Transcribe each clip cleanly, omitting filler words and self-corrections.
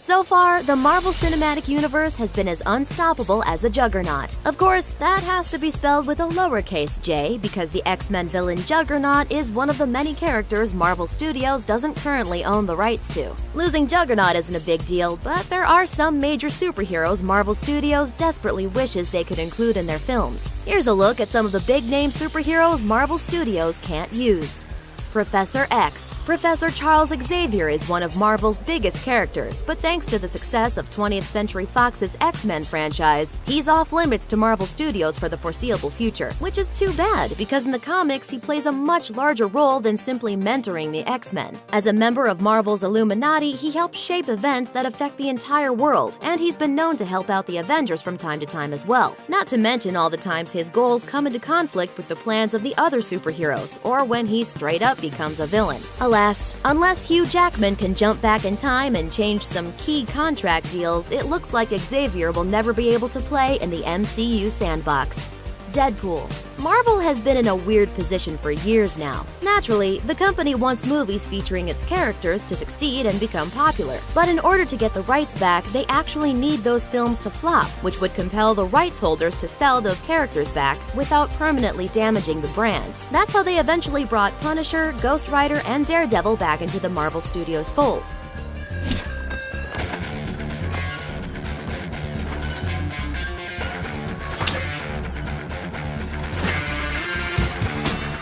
So far, the Marvel Cinematic Universe has been as unstoppable as a juggernaut. Of course, that has to be spelled with a lowercase j because the X-Men villain Juggernaut is one of the many characters Marvel Studios doesn't currently own the rights to. Losing Juggernaut isn't a big deal, but there are some major superheroes Marvel Studios desperately wishes they could include in their films. Here's a look at some of the big-name superheroes Marvel Studios can't use. Professor X. Professor Charles Xavier is one of Marvel's biggest characters, but thanks to the success of 20th Century Fox's X-Men franchise, he's off limits to Marvel Studios for the foreseeable future, which is too bad because in the comics he plays a much larger role than simply mentoring the X-Men. As a member of Marvel's Illuminati, he helps shape events that affect the entire world, and he's been known to help out the Avengers from time to time as well. Not to mention all the times his goals come into conflict with the plans of the other superheroes, or when he straight up becomes a villain. Alas, unless Hugh Jackman can jump back in time and change some key contract deals, it looks like Xavier will never be able to play in the MCU sandbox. Deadpool. Marvel has been in a weird position for years now. Naturally, the company wants movies featuring its characters to succeed and become popular. But in order to get the rights back, they actually need those films to flop, which would compel the rights holders to sell those characters back without permanently damaging the brand. That's how they eventually brought Punisher, Ghost Rider, and Daredevil back into the Marvel Studios fold.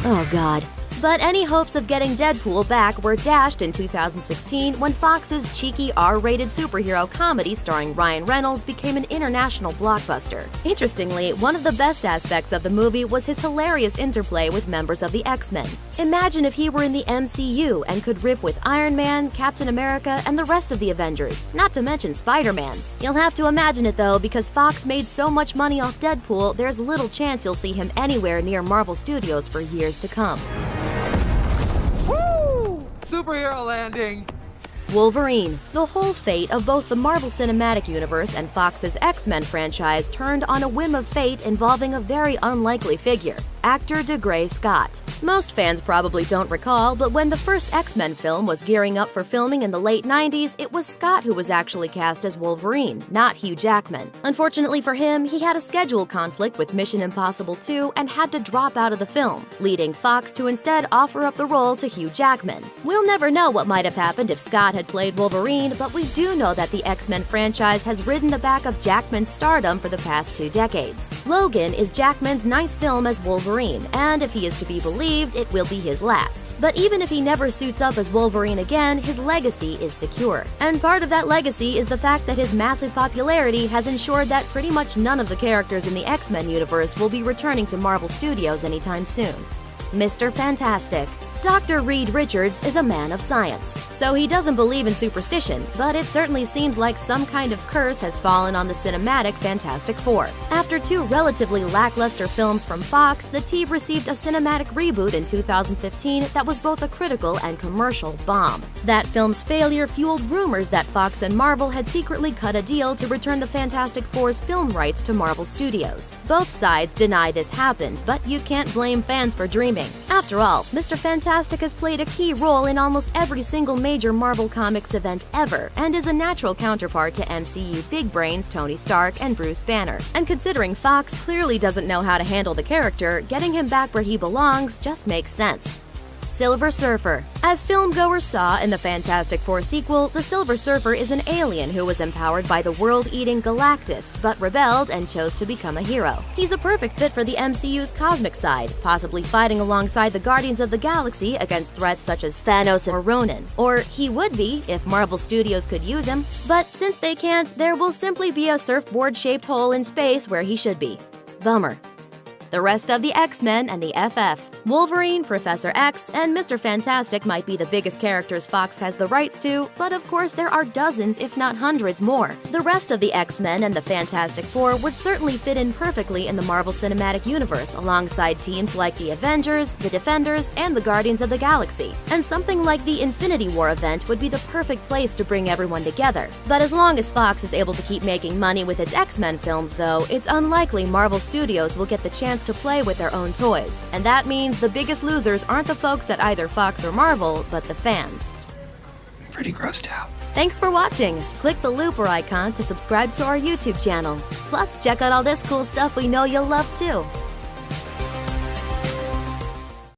Oh god. But any hopes of getting Deadpool back were dashed in 2016 when Fox's cheeky R-rated superhero comedy starring Ryan Reynolds became an international blockbuster. Interestingly, one of the best aspects of the movie was his hilarious interplay with members of the X-Men. Imagine if he were in the MCU and could riff with Iron Man, Captain America, and the rest of the Avengers, not to mention Spider-Man. You'll have to imagine it though, because Fox made so much money off Deadpool, there's little chance you'll see him anywhere near Marvel Studios for years to come. Superhero landing! Wolverine. The whole fate of both the Marvel Cinematic Universe and Fox's X-Men franchise turned on a whim of fate involving a very unlikely figure, actor DeGray Scott. Most fans probably don't recall, but when the first X-Men film was gearing up for filming in the late 90s, it was Scott who was actually cast as Wolverine, not Hugh Jackman. Unfortunately for him, he had a schedule conflict with Mission Impossible 2 and had to drop out of the film, leading Fox to instead offer up the role to Hugh Jackman. We'll never know what might have happened if Scott had played Wolverine, but we do know that the X-Men franchise has ridden the back of Jackman's stardom for the past 2 decades. Logan is Jackman's 9th film as Wolverine, and if he is to be believed, it will be his last. But even if he never suits up as Wolverine again, his legacy is secure. And part of that legacy is the fact that his massive popularity has ensured that pretty much none of the characters in the X-Men universe will be returning to Marvel Studios anytime soon. Mr. Fantastic. Dr. Reed Richards is a man of science, so he doesn't believe in superstition, but it certainly seems like some kind of curse has fallen on the cinematic Fantastic Four. After 2 relatively lackluster films from Fox, the team received a cinematic reboot in 2015 that was both a critical and commercial bomb. That film's failure fueled rumors that Fox and Marvel had secretly cut a deal to return the Fantastic Four's film rights to Marvel Studios. Both sides deny this happened, but you can't blame fans for dreaming. After all, Mr. Fantastic has played a key role in almost every single major Marvel Comics event ever, and is a natural counterpart to MCU big brains Tony Stark and Bruce Banner. And considering Fox clearly doesn't know how to handle the character, getting him back where he belongs just makes sense. Silver Surfer. As filmgoers saw in the Fantastic Four sequel, the Silver Surfer is an alien who was empowered by the world-eating Galactus, but rebelled and chose to become a hero. He's a perfect fit for the MCU's cosmic side, possibly fighting alongside the Guardians of the Galaxy against threats such as Thanos or Ronan. Or he would be, if Marvel Studios could use him. But since they can't, there will simply be a surfboard-shaped hole in space where he should be. Bummer. The rest of the X-Men and the FF. Wolverine, Professor X, and Mr. Fantastic might be the biggest characters Fox has the rights to, but of course there are dozens if not hundreds more. The rest of the X-Men and the Fantastic Four would certainly fit in perfectly in the Marvel Cinematic Universe alongside teams like the Avengers, the Defenders, and the Guardians of the Galaxy. And something like the Infinity War event would be the perfect place to bring everyone together. But as long as Fox is able to keep making money with its X-Men films though, it's unlikely Marvel Studios will get the chance to play with their own toys. And that means the biggest losers aren't the folks at either Fox or Marvel, but the fans. Pretty grossed out. Thanks for watching. Click the looper icon to subscribe to our YouTube channel. Plus, check out all this cool stuff we know you'll love too.